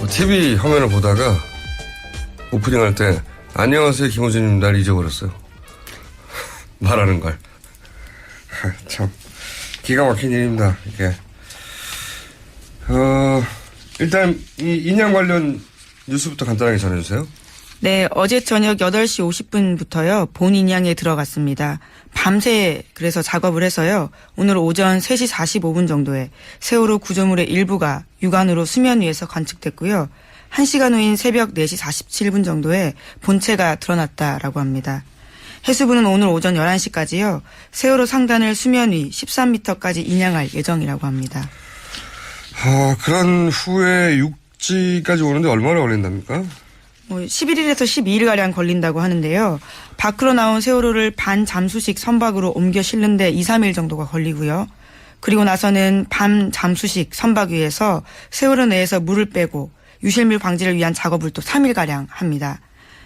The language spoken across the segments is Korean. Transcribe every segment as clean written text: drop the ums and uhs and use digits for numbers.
TV 화면을 보다가 오프닝 할 때 안녕하세요 김호준님 날 잊어버렸어요. 말하는 걸. 참 기가 막힌 일입니다. 이게. 일단 이 인양 관련 뉴스부터 간단하게 전해주세요. 네, 어제 저녁 8시 50분부터요. 본 인양에 들어갔습니다. 밤새 그래서 작업을 해서요. 오늘 오전 3시 45분 정도에 세월호 구조물의 일부가 육안으로 수면 위에서 관측됐고요. 1시간 후인 새벽 4시 47분 정도에 본체가 드러났다라고 합니다. 해수부는 오늘 오전 11시까지요. 세월호 상단을 수면 위 13m까지 인양할 예정이라고 합니다. 그런 후에 육지까지 오는데 얼마나 걸린답니까? 11일에서 12일가량 걸린다고 하는데요. 밖으로 나온 세월호를 반잠수식 선박으로 옮겨 실는데 2, 3일 정도가 걸리고요. 그리고 나서는 반잠수식 선박 위에서 세월호 내에서 물을 빼고 유실물 방지를 위한 작업을 또 3일가량 합니다.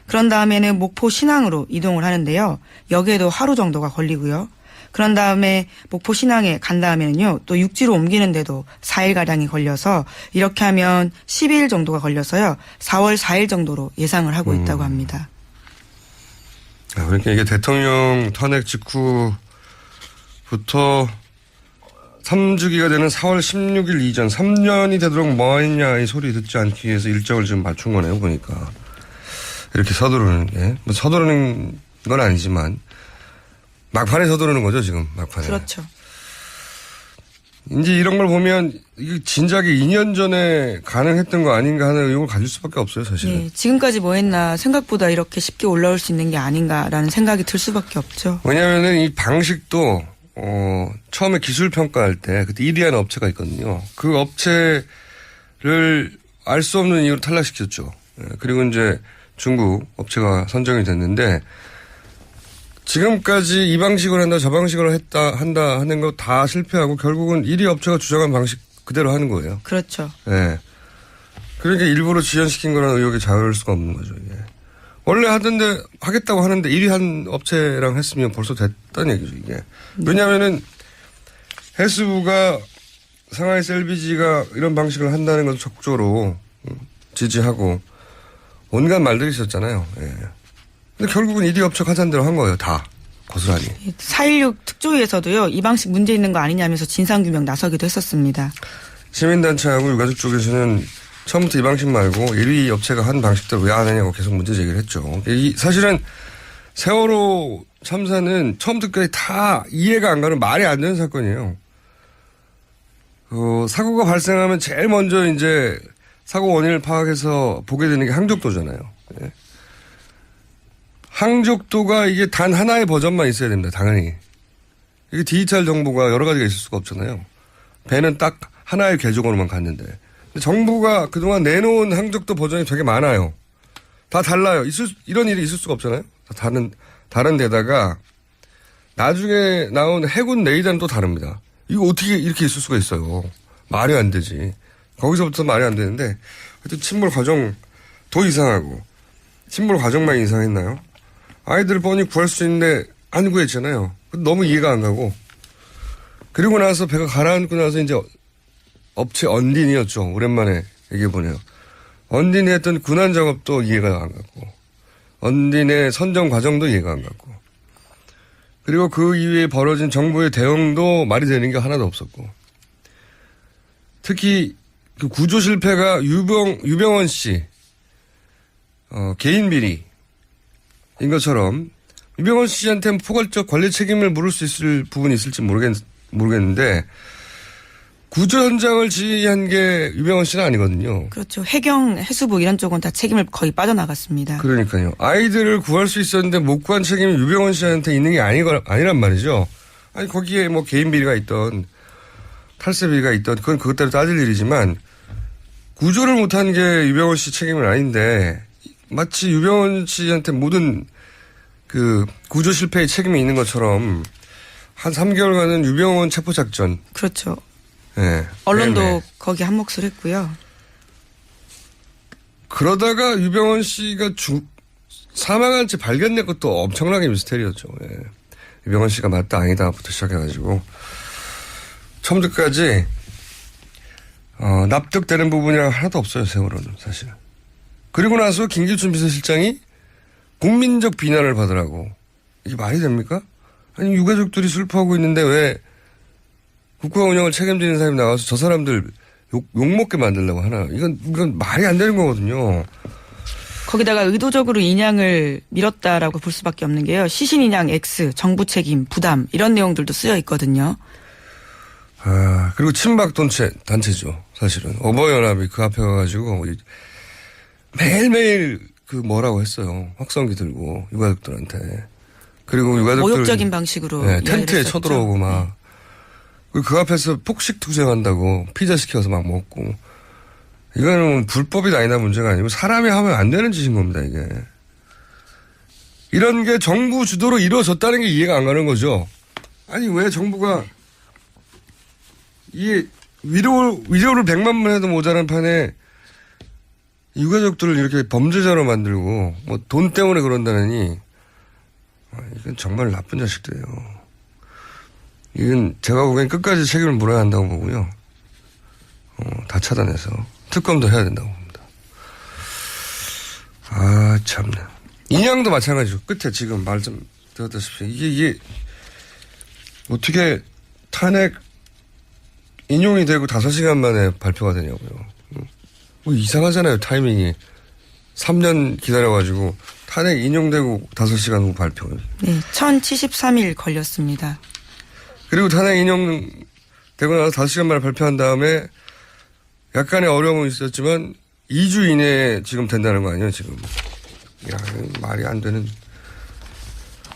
그런 다음에는 목포 신항으로 이동을 하는데요. 여기에도 하루 정도가 걸리고요. 그런 다음에 목포 신항에 간 다음에는요. 또 육지로 옮기는데도 4일가량이 걸려서 이렇게 하면 12일 정도가 걸려서요. 4월 4일 정도로 예상을 하고 있다고 합니다. 그러니까 이게 대통령 탄핵 직후부터 3주기가 되는 4월 16일 이전 3년이 되도록 뭐 했냐 이 소리 듣지 않기 위해서 일정을 지금 맞춘 거네요. 보니까. 이렇게 서두르는 게. 뭐 서두르는 건 아니지만 막판에 서두르는 거죠, 지금. 막판에. 그렇죠. 이제 이런 걸 보면 이게 진작에 2년 전에 가능했던 거 아닌가 하는 의혹을 가질 수밖에 없어요, 사실은. 네, 지금까지 뭐 했나 생각보다 이렇게 쉽게 올라올 수 있는 게 아닌가라는 생각이 들 수밖에 없죠. 왜냐하면은 이 방식도 처음에 기술 평가할 때 그때 1위하는 업체가 있거든요. 그 업체를 알 수 없는 이유로 탈락시켰죠. 그리고 이제 중국 업체가 선정이 됐는데 지금까지 이 방식으로 한다 저 방식으로 한다 하는 거 다 실패하고 결국은 1위 업체가 주장한 방식 그대로 하는 거예요. 그렇죠. 네. 그러니까 일부러 지연시킨 거라는 의혹이 자유로울 수가 없는 거죠. 이게. 원래 하던데 하겠다고 하는데 1위 한 업체랑 했으면 벌써 됐다는 얘기죠. 이게. 왜냐하면은 해수부가 상하이에서 LPG가 이런 방식을 한다는 건 적극적으로 지지하고 온갖 말들이 있었잖아요. 예. 근데 결국은 1위 업체가 하자는 대로 한 거예요. 다. 고스란히. 4.16 특조위에서도요. 이 방식 문제 있는 거 아니냐면서 진상규명 나서기도 했었습니다. 시민단체하고 유가족 쪽에서는 처음부터 이 방식 말고 1위 업체가 한 방식대로 왜 안 하냐고 계속 문제 제기를 했죠. 사실은 세월호 참사는 처음부터까지 다 이해가 안 가는 말이 안 되는 사건이에요. 사고가 발생하면 제일 먼저 이제 사고 원인을 파악해서 보게 되는 게 항족도잖아요. 예. 항족도가 이게 단 하나의 버전만 있어야 됩니다. 당연히. 이게 디지털 정보가 여러 가지가 있을 수가 없잖아요. 배는 딱 하나의 계정으로만 갔는데. 근데 정부가 그동안 내놓은 항족도 버전이 되게 많아요. 다 달라요. 이런 일이 있을 수가 없잖아요. 다른 데다가 나중에 나온 해군 레이더는 또 다릅니다. 이거 어떻게 이렇게 있을 수가 있어요. 말이 안 되지. 거기서부터 말이 안 되는데 하여튼 침몰 과정도 이상하고 침몰 과정만 이상했나요? 아이들을 뻔히 구할 수 있는데 안 구했잖아요. 너무 이해가 안 가고 그리고 나서 배가 가라앉고 나서 이제 업체 언딘이었죠. 오랜만에 얘기해보네요. 언딘이 했던 군안 작업도 이해가 안 갔고 언딘의 선정 과정도 이해가 안 갔고 그리고 그 이후에 벌어진 정부의 대응도 말이 되는 게 하나도 없었고 특히 그 구조 실패가 유병원 씨 개인 비리인 것처럼 유병원 씨한테는 포괄적 관리 책임을 물을 수 있을 부분이 있을지 모르겠는데 구조 현장을 지휘한 게 유병원 씨는 아니거든요. 그렇죠. 해경, 해수부 이런 쪽은 다 책임을 거의 빠져나갔습니다. 그러니까요. 아이들을 구할 수 있었는데 못 구한 책임이 유병원 씨한테 있는 게 아니란 말이죠. 아니 거기에 뭐 개인 비리가 있던 탈세 비리가 있던 그건 그것대로 따질 일이지만 구조를 못한 게 유병원 씨 책임은 아닌데 마치 유병원 씨한테 모든 그 구조 실패의 책임이 있는 것처럼 한 3개월간은 유병원 체포작전. 그렇죠. 네. 언론도 네네. 거기 한 몫을 했고요. 그러다가 유병원 씨가 사망한 채 발견된 것도 엄청나게 미스테리였죠. 예. 유병원 씨가 맞다 아니다부터 시작해가지고 처음부터까지 납득되는 부분이 하나도 없어요, 세월호는 사실. 그리고 나서 김기춘 비서실장이 국민적 비난을 받으라고. 이게 말이 됩니까? 아니, 유가족들이 슬퍼하고 있는데 왜 국가 운영을 책임지는 사람이 나와서 저 사람들 욕먹게 만들려고 하나. 이건 말이 안 되는 거거든요. 거기다가 의도적으로 인양을 밀었다라고 볼 수밖에 없는 게요. 시신 인양 X, 정부 책임, 부담 이런 내용들도 쓰여 있거든요. 그리고 친박 단체죠. 사실은. 어버이연합이 그 앞에 가가지고 매일매일 뭐라고 했어요. 확성기 들고 유가족들한테. 그리고 유가족들. 모욕적인 방식으로. 네, 텐트에 쳐들어오고 막. 그 앞에서 폭식 투쟁한다고 피자 시켜서 막 먹고. 이거는 불법이 아니다 문제가 아니고 사람이 하면 안 되는 짓인 겁니다, 이게. 이런 게 정부 주도로 이루어졌다는 게 이해가 안 가는 거죠. 아니, 왜 정부가 이게 위로를 100만 번 해도 모자란 판에 유가족들을 이렇게 범죄자로 만들고 뭐 돈 때문에 그런다느니 이건 정말 나쁜 자식들이에요. 이건 제가 보기엔 끝까지 책임을 물어야 한다고 보고요. 다 차단해서 특검도 해야 된다고 봅니다. 참네. 인양도 마찬가지죠. 끝에 지금 말 좀 들었다시피 이게 어떻게 탄핵 인용이 되고 5시간 만에 발표가 되냐고요. 이상하잖아요, 타이밍이. 3년 기다려가지고 탄핵 인용되고 5시간 후 발표. 네, 1073일 걸렸습니다. 그리고 탄핵 인용되고 나서 5시간 만에 발표한 다음에 약간의 어려움은 있었지만 2주 이내에 지금 된다는 거 아니에요, 지금. 야, 말이 안 되는.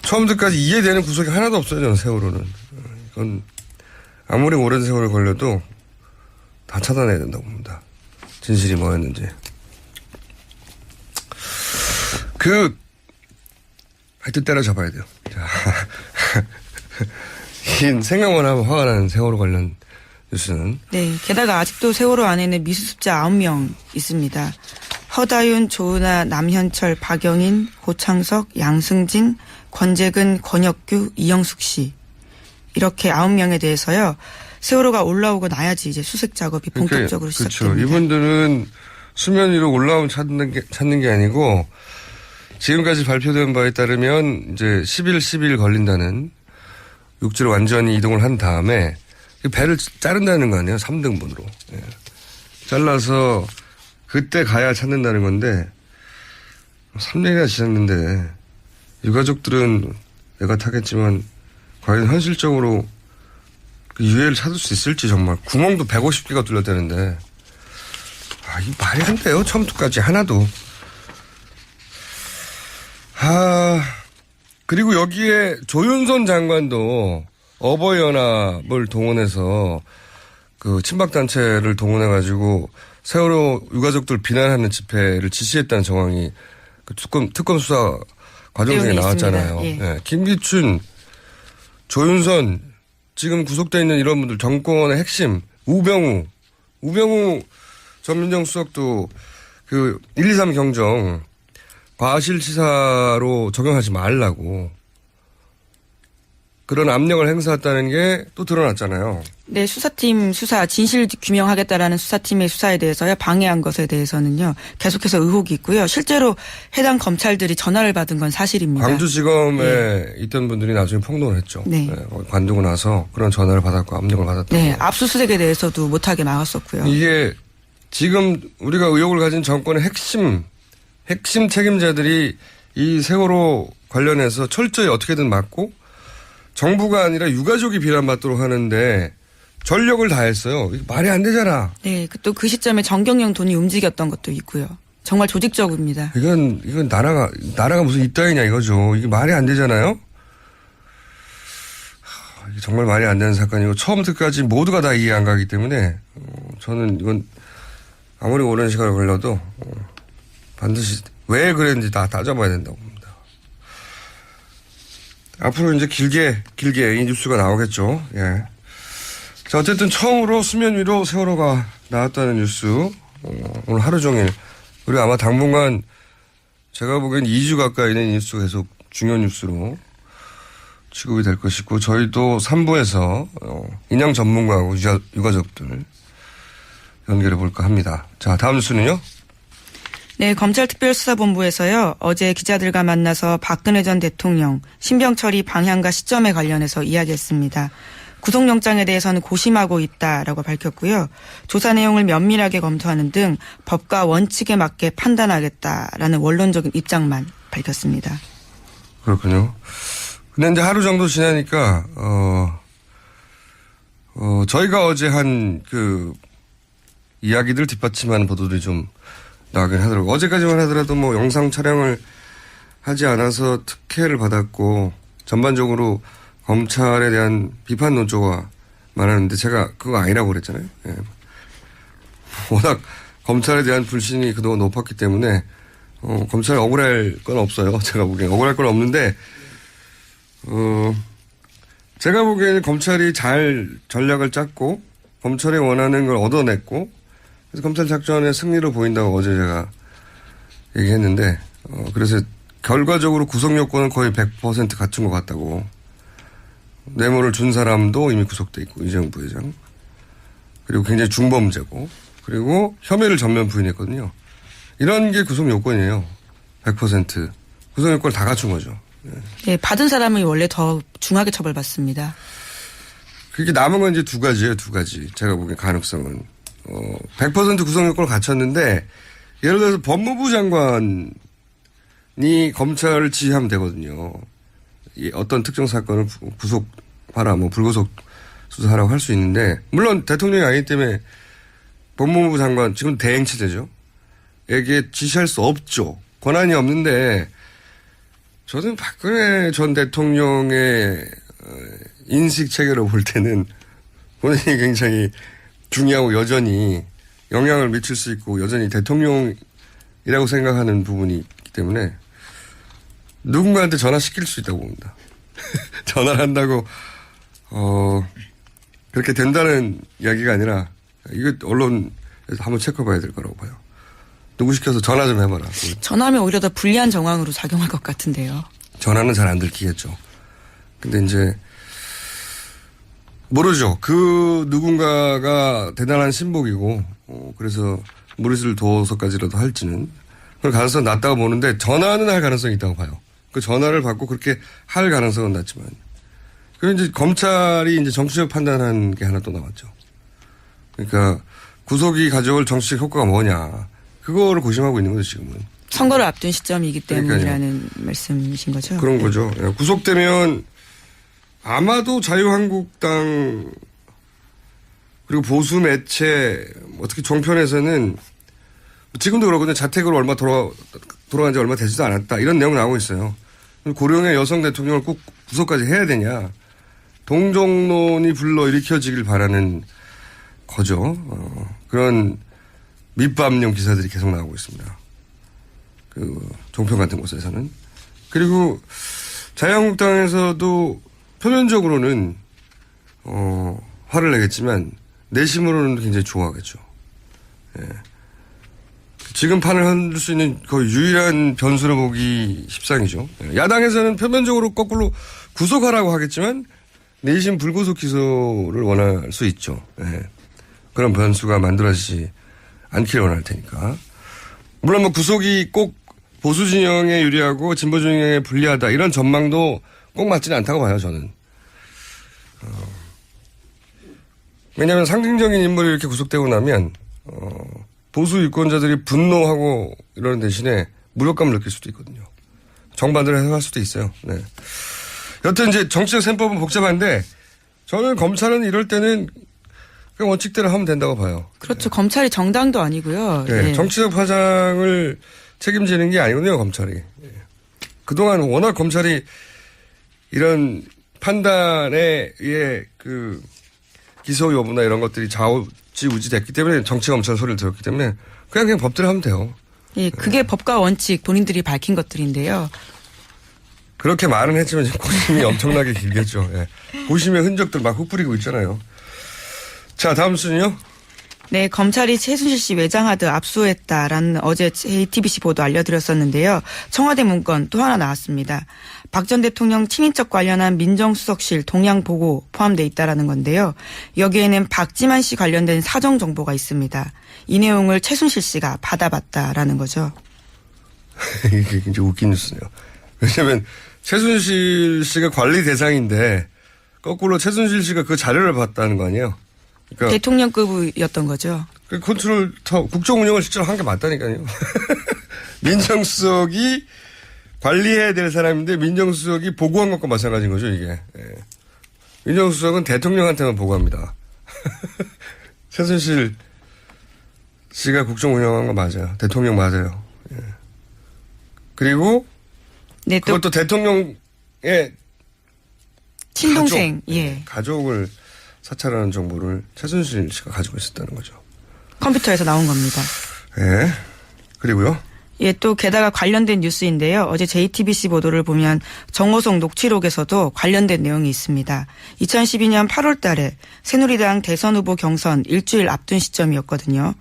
처음부터까지 이해되는 구석이 하나도 없어요, 저는 세월호는. 이건 아무리 오랜 세월을 걸려도 다 차단해야 된다고 봅니다. 진실이 뭐였는지. 하여튼 때려잡아야 돼요. 생각만 하면 화가 나는 세월호 관련 뉴스는. 네, 게다가 아직도 세월호 안에는 미수습자 9명 있습니다. 허다윤, 조은아, 남현철, 박영인, 호창석, 양승진, 권재근, 권혁규, 이영숙 씨. 이렇게 9명에 대해서요. 세월호가 올라오고 나야지 이제 수색 작업이 본격적으로 시작됩니다. 그렇죠. 이분들은 수면 위로 올라오면 찾는 게 아니고 지금까지 발표된 바에 따르면 이제 10일 걸린다는 육지로 완전히 이동을 한 다음에 배를 자른다는 거 아니에요? 3등분으로. 예. 잘라서 그때 가야 찾는다는 건데 3년이나 지났는데 유가족들은 내가 타겠지만 과연 현실적으로 그 유해를 찾을 수 있을지 정말 구멍도 150개가 뚫렸다는데 이 말이 안 돼요. 처음부터까지 하나도. 그리고 여기에 조윤선 장관도 어버이연합을 동원해서 그 친박단체를 동원해가지고 세월호 유가족들 비난하는 집회를 지시했다는 정황이 그 특검 수사 과정 중에 나왔잖아요. 예. 네. 김기춘, 조윤선, 지금 구속되어 있는 이런 분들 정권의 핵심, 우병우 전 민정수석도 그 123 경정 과실치사로 적용하지 말라고 그런 압력을 행사했다는 게 또 드러났잖아요. 네, 수사팀 수사 진실 규명하겠다라는 수사팀의 수사에 대해서요. 방해한 것에 대해서는요. 계속해서 의혹이 있고요. 실제로 해당 검찰들이 전화를 받은 건 사실입니다. 광주지검에 있던 분들이 나중에 폭로를 했죠. 네. 관두고 나서 그런 전화를 받았고 압력을 받았다고. 네, 압수수색에 대해서도 못하게 막았었고요. 이게 지금 우리가 의혹을 가진 정권의 핵심 책임자들이 이 세월호 관련해서 철저히 어떻게든 막고 정부가 아니라 유가족이 비난받도록 하는데 전력을 다했어요. 말이 안 되잖아. 네, 또 그 시점에 정경영 돈이 움직였던 것도 있고요. 정말 조직적입니다. 이건 나라가 무슨 입당이냐 이거죠. 이게 말이 안 되잖아요. 이게 정말 말이 안 되는 사건이고 처음부터까지 모두가 다 이해 안 가기 때문에 저는 이건 아무리 오랜 시간이 걸려도 반드시 왜 그랬는지 다 따져봐야 된다고 봅니다. 앞으로 이제 길게 이 뉴스가 나오겠죠. 예. 자, 어쨌든 처음으로 수면 위로 세월호가 나왔다는 뉴스. 오늘 하루 종일. 그리고 아마 당분간 제가 보기엔 2주 가까이 된 뉴스 계속 중요한 뉴스로 취급이 될 것이고 저희도 3부에서 인양 전문가하고 유가족들 연결해 볼까 합니다. 자, 다음 뉴스는요? 네, 검찰특별수사본부에서요, 어제 기자들과 만나서 박근혜 전 대통령 신병 처리 방향과 시점에 관련해서 이야기했습니다. 구속영장에 대해서는 고심하고 있다라고 밝혔고요. 조사 내용을 면밀하게 검토하는 등 법과 원칙에 맞게 판단하겠다라는 원론적인 입장만 밝혔습니다. 그렇군요. 근데 이제 하루 정도 지나니까, 저희가 어제 한 그 이야기들 뒷받침하는 보도들이 좀 나가긴 하더라고요. 어제까지만 하더라도 뭐 영상 촬영을 하지 않아서 특혜를 받았고 전반적으로 검찰에 대한 비판 논조가 많았는데 제가 그거 아니라고 그랬잖아요. 예. 워낙 검찰에 대한 불신이 그동안 높았기 때문에 검찰에 억울할 건 없어요. 제가 보기엔 억울할 건 없는데 제가 보기에는 검찰이 잘 전략을 짰고 검찰이 원하는 걸 얻어냈고 그래서 검찰 작전의 승리로 보인다고 어제 제가 얘기했는데 그래서 결과적으로 구속 요건은 거의 100% 갖춘 것 같다고. 뇌물을 준 사람도 이미 구속돼 있고 이재용 부회장. 그리고 굉장히 중범죄고 그리고 혐의를 전면 부인했거든요. 이런 게 구속 요건이에요. 100% 구속 요건을 다 갖춘 거죠. 네, 받은 사람이 원래 더 중하게 처벌받습니다. 그게 남은 건 이제 두 가지예요. 두 가지. 제가 보기엔 가능성은. 100% 구속 요건을 갖췄는데 예를 들어서 법무부 장관이 검찰을 지휘하면 되거든요. 어떤 특정 사건을 구속하라, 뭐 불구속 수사하라고 할 수 있는데 물론 대통령이 아니기 때문에 법무부 장관 지금 대행체제죠. 에게 지시할 수 없죠. 권한이 없는데 저는 박근혜 전 대통령의 인식 체계로 볼 때는 본인이 굉장히 중요하고 여전히 영향을 미칠 수 있고 여전히 대통령이라고 생각하는 부분이 있기 때문에 누군가한테 전화시킬 수 있다고 봅니다. 전화를 한다고 그렇게 된다는 이야기가 아니라 이거 언론에서 한번 체크해봐야 될 거라고 봐요. 누구 시켜서 전화 좀 해봐라. 전화하면 오히려 더 불리한 정황으로 작용할 것 같은데요. 전화는 잘 안 들키겠죠. 근데 이제 모르죠. 그 누군가가 대단한 신복이고 그래서 무리수를 둬서까지라도 할지는 그럴 가능성은 낮다고 보는데 전화는 할 가능성이 있다고 봐요. 그 전화를 받고 그렇게 할 가능성은 낮지만 그리고 이제 검찰이 이제 정치적 판단한 게 하나 또 나왔죠. 그러니까 구속이 가져올 정치적 효과가 뭐냐 그거를 고심하고 있는 거죠 지금은. 선거를 앞둔 시점이기 때문이라는 그러니까요. 말씀이신 거죠? 그런 네. 거죠. 구속되면 아마도 자유한국당 그리고 보수 매체 특히 종편에서는 지금도 그러거든요. 자택으로 얼마 돌아간 지 얼마 되지도 않았다. 이런 내용 나오고 있어요. 고령의 여성 대통령을 꼭 구속까지 해야 되냐. 동정론이 불러일으켜지길 바라는 거죠. 그런 밑밥용 기사들이 계속 나오고 있습니다. 그 종편 같은 곳에서는. 그리고 자유한국당에서도 표면적으로는 화를 내겠지만 내심으로는 굉장히 좋아하겠죠. 예. 지금 판을 흔들 수 있는 거의 유일한 변수로 보기 십상이죠. 야당에서는 표면적으로 거꾸로 구속하라고 하겠지만 내심 불구속 기소를 원할 수 있죠. 예. 그런 변수가 만들어지지 않기를 원할 테니까. 물론 뭐 구속이 꼭 보수 진영에 유리하고 진보 진영에 불리하다 이런 전망도 꼭 맞지는 않다고 봐요 저는. 왜냐하면 상징적인 인물이 이렇게 구속되고 나면 보수 유권자들이 분노하고 이러는 대신에 무력감을 느낄 수도 있거든요. 정반대로 해석할 수도 있어요. 네. 여튼 이제 정치적 셈법은 복잡한데 저는 검찰은 이럴 때는 그냥 원칙대로 하면 된다고 봐요. 그렇죠. 네. 검찰이 정당도 아니고요. 네. 네. 정치적 파장을 책임지는 게 아니거든요. 검찰이. 네. 그동안 워낙 검찰이 이런 판단에 의해 그 기소 여부나 이런 것들이 좌우지우지 됐기 때문에 정치 검찰 소리를 들었기 때문에 그냥 법대로 하면 돼요. 예, 그게 법과 원칙 본인들이 밝힌 것들인데요. 그렇게 말은 했지만 지금 고심이 엄청나게 길겠죠. 예. 고심의 흔적들 막 흩뿌리고 있잖아요. 자, 다음 순요. 네, 검찰이 최순실 씨 외장하드 압수했다라는 어제 JTBC 보도 알려드렸었는데요. 청와대 문건 또 하나 나왔습니다. 박 전 대통령 친인척 관련한 민정수석실 동향 보고 포함돼 있다라는 건데요. 여기에는 박지만 씨 관련된 사정 정보가 있습니다. 이 내용을 최순실 씨가 받아봤다라는 거죠. 이게 굉장히 웃긴 뉴스네요. 왜냐하면 최순실 씨가 관리 대상인데 거꾸로 최순실 씨가 그 자료를 봤다는 거 아니에요? 그러니까 대통령급이었던 거죠. 그 컨트롤 터 국정 운영을 실제로 한 게 맞다니까요. 민정수석이 관리해야 될 사람인데 민정수석이 보고한 것과 마찬가지인 거죠, 이게. 예. 민정수석은 대통령한테만 보고합니다. 최순실 씨가 국정 운영한 거 맞아요. 대통령 맞아요. 예. 그리고 네, 또 그것도 대통령의 친동생, 가족, 예. 가족을 사찰하는 정보를 최순실 씨가 가지고 있었다는 거죠. 컴퓨터에서 나온 겁니다. 예. 그리고요. 예, 또 게다가 관련된 뉴스인데요. 어제 JTBC 보도를 보면 정호성 녹취록에서도 관련된 내용이 있습니다. 2012년 8월 달에 새누리당 대선 후보 경선 일주일 앞둔 시점이었거든요.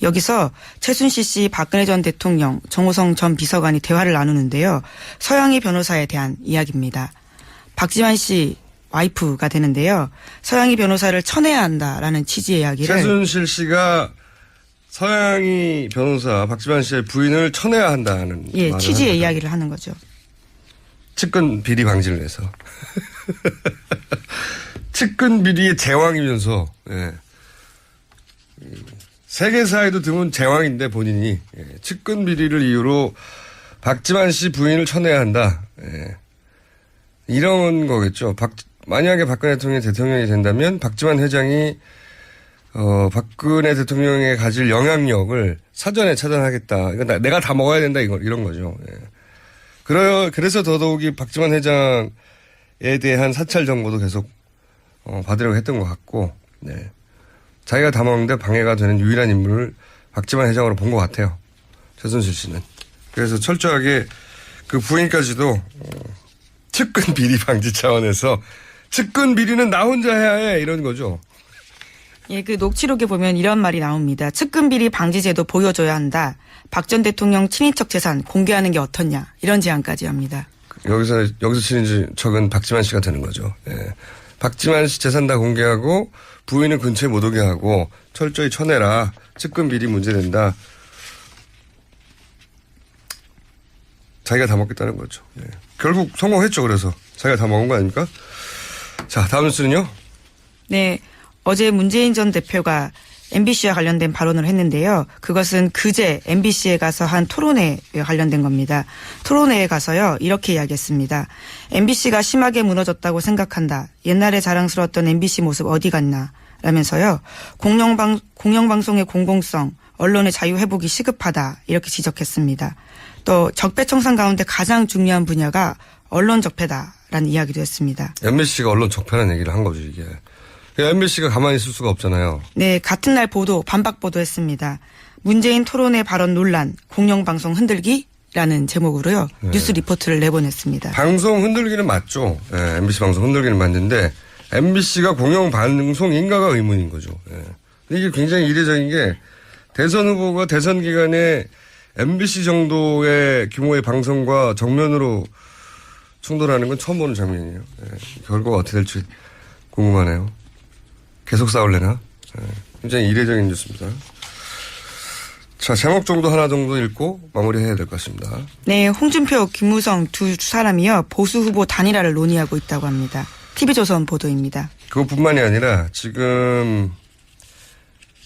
여기서 최순실 씨, 박근혜 전 대통령, 정호성 전 비서관이 대화를 나누는데요. 서양희 변호사에 대한 이야기입니다. 박지만 씨 와이프가 되는데요. 서양희 변호사를 쳐내야 한다라는 취지의 이야기를. 최순실 씨가 서양희 변호사 박지만 씨의 부인을 쳐내야 한다는 예, 말을 취지의 합니다. 이야기를 하는 거죠. 측근 비리 방지를 위해서. 측근 비리의 제왕이면서 예. 세계사에도 드문 제왕인데 본인이 측근 비리를 이유로 박지만 씨 부인을 쳐내야 한다. 예. 이런 거겠죠. 만약에 박근혜 대통령이 대통령이 된다면 박지만 회장이 박근혜 대통령에 가질 영향력을 사전에 차단하겠다. 이거 내가 다 먹어야 된다. 이런 거죠. 예. 그래서 더더욱이 박지만 회장에 대한 사찰 정보도 계속 받으려고 했던 것 같고, 네. 자기가 다 먹는데 방해가 되는 유일한 인물을 박지만 회장으로 본 것 같아요. 최순실 씨는. 그래서 철저하게 그 부인까지도 측근 비리 방지 차원에서 측근 비리는 나 혼자 해야 해. 이런 거죠. 예, 그 녹취록에 보면 이런 말이 나옵니다. 측근 비리 방지제도 보여줘야 한다. 박 전 대통령 친인척 재산 공개하는 게 어떻냐. 이런 제안까지 합니다. 여기서 친인척은 박지만 씨가 되는 거죠. 예. 박지만 씨 재산 다 공개하고 부인은 근처에 못 오게 하고 철저히 쳐내라. 측근 비리 문제된다. 자기가 다 먹겠다는 거죠. 예. 결국 성공했죠. 그래서 자기가 다 먹은 거 아닙니까? 자, 다음 뉴스는요. 네, 어제 문재인 전 대표가 MBC와 관련된 발언을 했는데요. 그것은 그제 MBC에 가서 한 토론회에 관련된 겁니다. 토론회에 가서요. 이렇게 이야기했습니다. MBC가 심하게 무너졌다고 생각한다. 옛날에 자랑스러웠던 MBC 모습 어디 갔나. 라면서요. 공영방송의 공공성, 언론의 자유 회복이 시급하다. 이렇게 지적했습니다. 또 적폐청산 가운데 가장 중요한 분야가 언론 적폐다라는 이야기도 했습니다. MBC가 언론 적폐라는 얘기를 한 거죠. 이게. MBC가 가만히 있을 수가 없잖아요. 네, 같은 날 반박 보도했습니다. 문재인 토론회 발언 논란, 공영방송 흔들기라는 제목으로요. 네. 뉴스 리포트를 내보냈습니다. 방송 흔들기는 맞죠. 예, MBC 방송 흔들기는 맞는데 MBC가 공영방송인가가 의문인 거죠. 예. 이게 굉장히 이례적인 게 대선 후보가 대선 기간에 MBC 정도의 규모의 방송과 정면으로 충돌하는 건 처음 보는 장면이에요. 예. 결과가 어떻게 될지 궁금하네요. 계속 싸울래나? 예. 굉장히 이례적인 뉴스입니다. 자, 제목 정도 하나 정도 읽고 마무리해야 될 것 같습니다. 네, 홍준표, 김무성 두 사람이요. 보수 후보 단일화를 논의하고 있다고 합니다. TV조선 보도입니다. 그것뿐만이 아니라 지금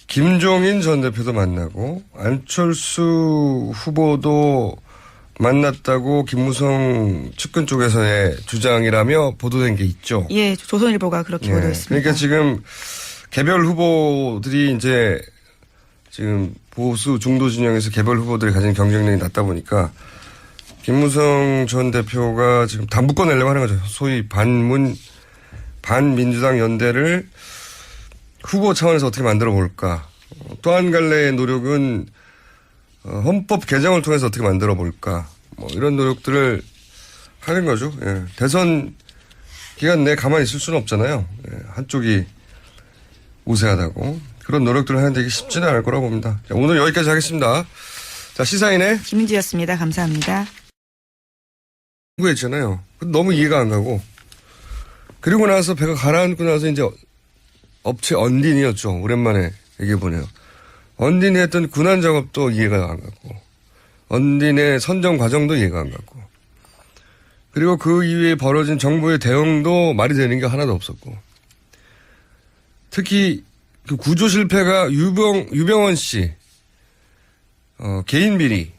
김종인 전 대표도 만나고 안철수 후보도 만났다고 김무성 측근 쪽에서의 주장이라며 보도된 게 있죠. 예, 조선일보가 그렇게 네. 보도했습니다. 그러니까 지금 개별 후보들이 이제 지금 보수 중도 진영에서 개별 후보들이 가진 경쟁력이 낮다 보니까 김무성 전 대표가 지금 다 묶어내려고 하는 거죠. 소위 반민주당 연대를 후보 차원에서 어떻게 만들어 볼까. 또 한 갈래의 노력은 헌법 개정을 통해서 어떻게 만들어 볼까. 뭐 이런 노력들을 하는 거죠. 예. 대선 기간 내에 가만히 있을 수는 없잖아요. 예. 한쪽이 우세하다고. 그런 노력들을 하는데 이게 쉽지는 않을 거라고 봅니다. 자, 오늘 여기까지 하겠습니다. 자, 시사인의 김은지였습니다. 감사합니다. 했잖아요. 너무 이해가 안 가고. 그리고 나서 배가 가라앉고 나서 이제 업체 언딘이었죠. 오랜만에 얘기해보네요. 언딘이 했던 군안 작업도 이해가 안 갔고, 언딘의 선정 과정도 이해가 안 갔고, 그리고 그 이후에 벌어진 정부의 대응도 말이 되는 게 하나도 없었고, 특히 그 구조 실패가 유병원 씨 개인 비리인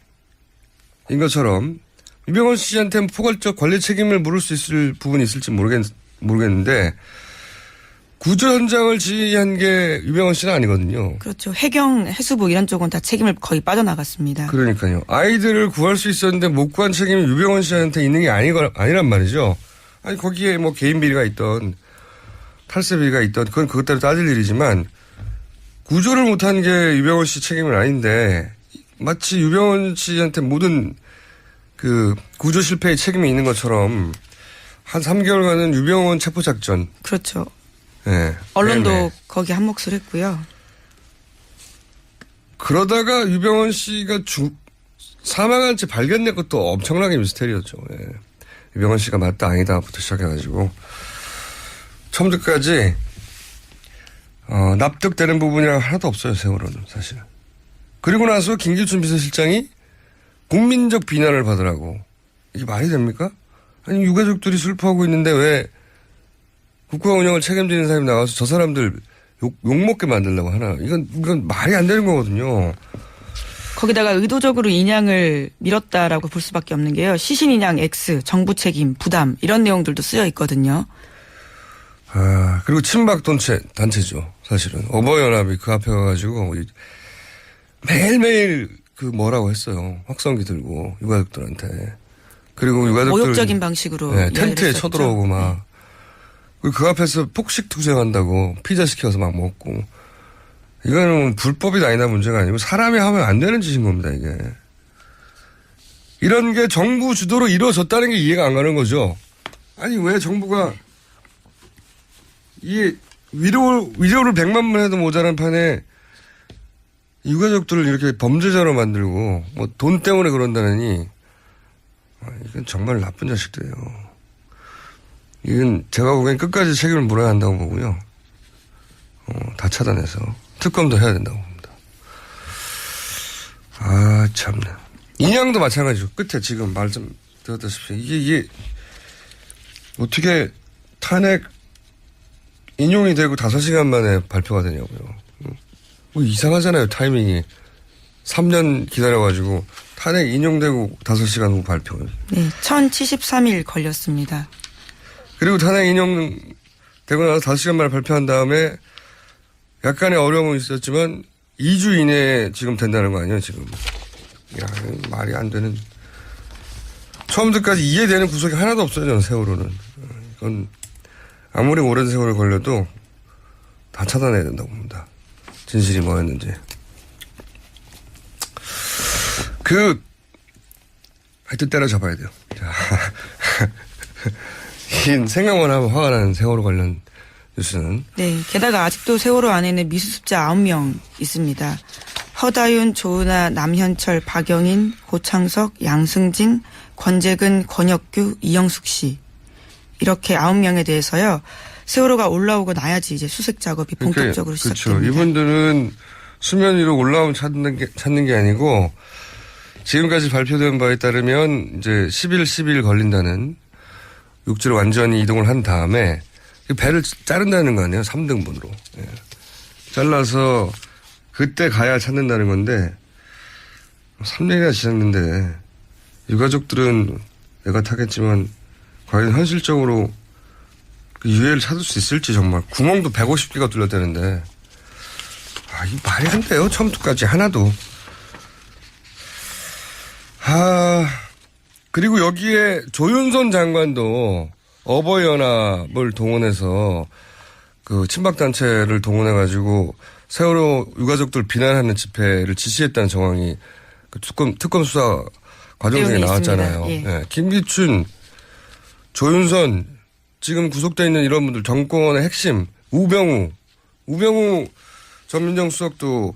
것처럼 유병원 씨한테 포괄적 관리 책임을 물을 수 있을 부분이 있을지 모르겠는데 구조 현장을 지휘한 게 유병원 씨는 아니거든요. 그렇죠. 해경, 해수부 이런 쪽은 다 책임을 거의 빠져나갔습니다. 그러니까요. 아이들을 구할 수 있었는데 못 구한 책임이 유병원 씨한테 있는 게 아니란 말이죠. 아니 거기에 뭐 개인 비리가 있던 탈세 비리가 있던 그건 그것 따로 따질 일이지만 구조를 못한 게 유병원 씨 책임은 아닌데 마치 유병원 씨한테 모든 그 구조 실패의 책임이 있는 것처럼 한 3개월간은 유병원 체포작전. 그렇죠. 네. 언론도 네네. 거기에 한몫을 했고요. 그러다가 유병원 씨가 사망한 채 발견된 것도 엄청나게 미스테리였죠. 예. 유병원 씨가 맞다 아니다부터 시작해가지고 처음부터까지 납득되는 부분이 하나도 없어요. 세월호는 사실. 그리고 나서 김기춘 비서실장이 국민적 비난을 받으라고. 이게 말이 됩니까? 아니 유가족들이 슬퍼하고 있는데 왜 국가 운영을 책임지는 사람이 나와서 저 사람들 욕먹게 만들려고 하나. 이건 말이 안 되는 거거든요. 거기다가 의도적으로 인양을 밀었다라고 볼 수밖에 없는 게요. 시신 인양 X, 정부 책임, 부담 이런 내용들도 쓰여 있거든요. 아, 그리고 친박 단체죠. 사실은. 어버이연합이 그 앞에 가가지고 매일매일 그 뭐라고 했어요. 확성기 들고 유가족들한테. 그리고 유가족들. 모욕적인 방식으로. 네, 텐트에 했었죠. 쳐들어오고 막. 네. 그리고 그 앞에서 폭식 투쟁한다고 피자 시켜서 막 먹고. 이거는 불법이 아니나 문제가 아니고 사람이 하면 안 되는 짓인 겁니다, 이게. 이런 게 정부 주도로 이루어졌다는 게 이해가 안 가는 거죠. 아니, 왜 정부가 이게 위로를 100만 번 해도 모자란 판에 유가족들을 이렇게 범죄자로 만들고 뭐 돈 때문에 그런다느니 이건 정말 나쁜 자식들이에요. 이건 제가 보기엔 끝까지 책임을 물어야 한다고 보고요. 다 차단해서 특검도 해야 된다고 봅니다. 아 참나. 인양도 마찬가지죠. 끝에 지금 말 좀 들었다시피 이게 어떻게 탄핵 인용이 되고 5시간 만에 발표가 되냐고요. 뭐 이상하잖아요. 타이밍이. 3년 기다려가지고 탄핵 인용되고 5시간 후 발표. 네, 1073일 걸렸습니다. 그리고 탄핵 인용되고 나서 5시간 만에 발표한 다음에 약간의 어려움은 있었지만 2주 이내에 지금 된다는 거 아니에요, 지금. 야, 말이 안 되는. 처음부터까지 이해되는 구석이 하나도 없어요, 저는 세월호는. 이건 아무리 오랜 세월을 걸려도 다 차단해야 된다고 봅니다. 진실이 뭐였는지. 하여튼 때려잡아야 돼요. 자. 생각만 하면 화가 나는 세월호 관련 뉴스는. 네, 게다가 아직도 세월호 안에는 미수습자 9명 있습니다. 허다윤, 조은아, 남현철, 박영인, 호창석, 양승진, 권재근, 권혁규, 이영숙 씨. 이렇게 9명에 대해서요. 세월호가 올라오고 나야지 이제 수색 작업이 본격적으로 시작됩니다. 그렇죠. 이분들은 수면 위로 올라오면 찾는 게 아니고 지금까지 발표된 바에 따르면 이제 10일 걸린다는 육지로 완전히 이동을 한 다음에 배를 자른다는 거 아니에요? 3등분으로. 예. 잘라서 그때 가야 찾는다는 건데 3년이나 지났는데 유가족들은 내가 타겠지만 과연 현실적으로 그 유해를 찾을 수 있을지 정말 구멍도 150개가 뚫렸다는데 이 말이 안 돼요. 처음부터까지 하나도. 그리고 여기에 조윤선 장관도 어버이연합을 동원해서 그 친박단체를 동원해가지고 세월호 유가족들 비난하는 집회를 지시했다는 정황이 그 특검 수사 과정 중에 나왔잖아요. 예. 네. 김기춘, 조윤선, 지금 구속되어 있는 이런 분들 정권의 핵심, 우병우 전 민정수석도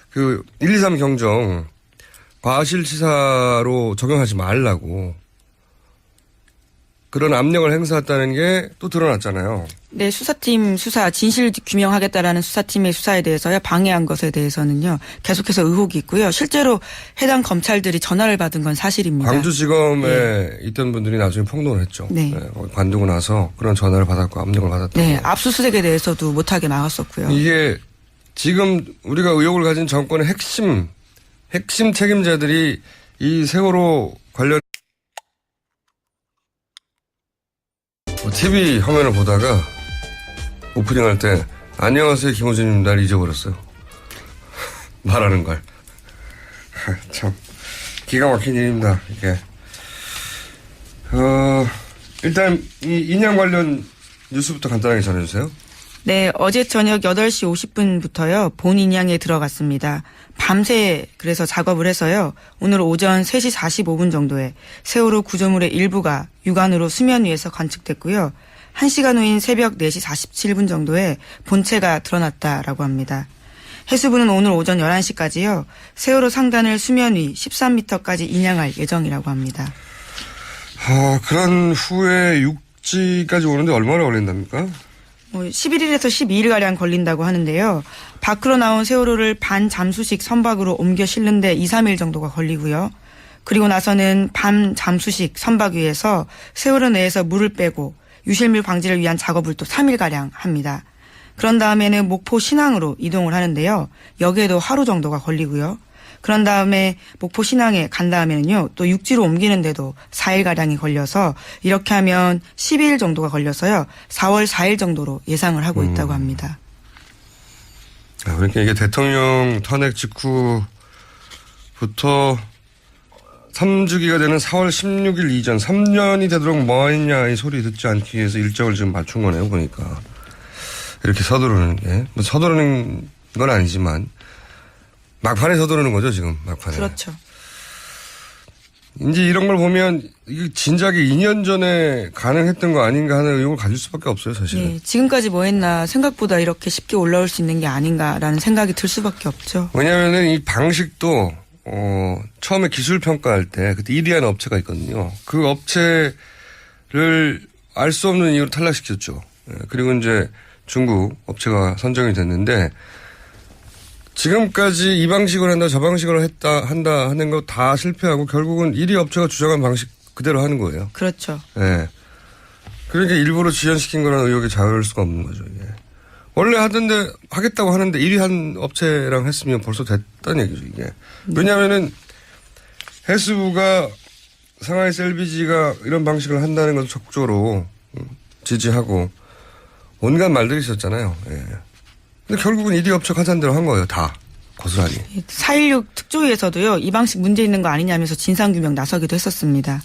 그 123 경정 과실치사로 적용하지 말라고 그런 압력을 행사했다는 게 또 드러났잖아요. 네, 수사팀 수사 진실 규명하겠다라는 수사팀의 수사에 대해서요 방해한 것에 대해서는요 계속해서 의혹이 있고요. 실제로 해당 검찰들이 전화를 받은 건 사실입니다. 광주지검에 있던 분들이 나중에 폭로를 했죠. 네. 관두고 나서 그런 전화를 받았고 압력을 받았다. 네, 압수수색에 대해서도 못하게 막았었고요. 이게 지금 우리가 의혹을 가진 정권의 핵심 책임자들이 이 세월호 관련 TV 화면을 보다가 오프닝 할 때 안녕하세요 김호준입니다를 잊어버렸어요. 말하는 걸. 참 기가 막힌 일입니다. 이게. 일단 이 인양 관련 뉴스부터 간단하게 전해주세요. 네, 어제 저녁 8시 50분부터요, 본 인양에 들어갔습니다. 밤새 그래서 작업을 해서요, 오늘 오전 3시 45분 정도에 세월호 구조물의 일부가 육안으로 수면 위에서 관측됐고요. 1시간 후인 새벽 4시 47분 정도에 본체가 드러났다라고 합니다. 해수부는 오늘 오전 11시까지요, 세월호 상단을 수면 위 13m까지 인양할 예정이라고 합니다. 그런 후에 육지까지 오는데 얼마나 걸린답니까? 11일에서 12일가량 걸린다고 하는데요. 밖으로 나온 세월호를 반 잠수식 선박으로 옮겨 실는데 2, 3일 정도가 걸리고요. 그리고 나서는 반 잠수식 선박 위에서 세월호 내에서 물을 빼고 유실물 방지를 위한 작업을 또 3일가량 합니다. 그런 다음에는 목포 신항으로 이동을 하는데요. 여기에도 하루 정도가 걸리고요. 그런 다음에 목포 신항에 간 다음에는요, 또 육지로 옮기는데도 4일가량이 걸려서 이렇게 하면 12일 정도가 걸려서요, 4월 4일 정도로 예상을 하고 있다고 합니다. 그러니까 이게 대통령 탄핵 직후부터 3주기가 되는 4월 16일 이전 3년이 되도록 뭐 했냐 이 소리 듣지 않기 위해서 일정을 지금 맞춘 거네요, 보니까. 이렇게 서두르는 게. 뭐 서두르는 건 아니지만 막판에 서두르는 거죠, 지금. 막판에. 그렇죠. 이제 이런 걸 보면 이게 진작에 2년 전에 가능했던 거 아닌가 하는 의혹을 가질 수밖에 없어요, 사실은. 네, 지금까지 뭐 했나 생각보다 이렇게 쉽게 올라올 수 있는 게 아닌가라는 생각이 들 수밖에 없죠. 왜냐하면은 이 방식도 처음에 기술 평가할 때 그때 1위하는 업체가 있거든요. 그 업체를 알 수 없는 이유로 탈락시켰죠. 그리고 이제 중국 업체가 선정이 됐는데 지금까지 이 방식으로 한다 저 방식으로 한다 하는 거 다 실패하고 결국은 1위 업체가 주장한 방식 그대로 하는 거예요. 그렇죠. 네. 그러니까 일부러 지연시킨 거라는 의혹이 자유로울 수가 없는 거죠. 이게. 원래 하던데 하겠다고 하는데 1위 한 업체랑 했으면 벌써 됐다는 얘기죠. 이게. 왜냐하면은 해수부가 상하이에서 LBG가 이런 방식을 한다는 것을 적극적으로 지지하고 온갖 말들이 있었잖아요. 예. 근데 결국은 1위 업체가 하자는 대로 한 거예요. 다. 고스란히. 4.16 특조위에서도요, 이 방식 문제 있는 거 아니냐면서 진상규명 나서기도 했었습니다.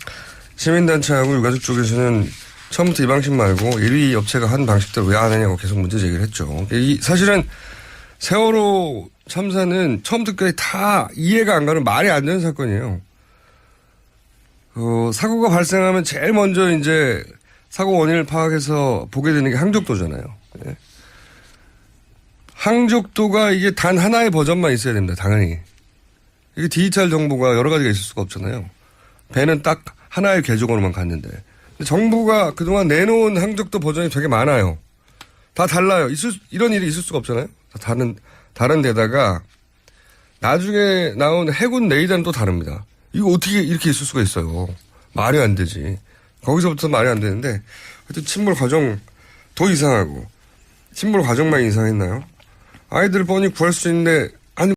시민단체하고 유가족 쪽에서는 처음부터 이 방식 말고 1위 업체가 한 방식대로 왜 안 하냐고 계속 문제 제기를 했죠. 사실은 세월호 참사는 처음부터 끝까지 다 이해가 안 가는 말이 안 되는 사건이에요. 사고가 발생하면 제일 먼저 이제 사고 원인을 파악해서 보게 되는 게 항족도잖아요. 예. 항족도가 이게 단 하나의 버전만 있어야 됩니다. 당연히. 이게 디지털 정보가 여러 가지가 있을 수가 없잖아요. 배는 딱 하나의 계정으로만 갔는데. 근데 정부가 그동안 내놓은 항족도 버전이 되게 많아요. 다 달라요. 이런 일이 있을 수가 없잖아요. 다른 데다가 나중에 나온 해군 레이더는 또 다릅니다. 이거 어떻게 이렇게 있을 수가 있어요. 말이 안 되지. 거기서부터 말이 안 되는데 하여튼 침몰 과정도 이상하고 침몰 과정만 이상했나요? 아이들을 뻔히 구할 수 있는데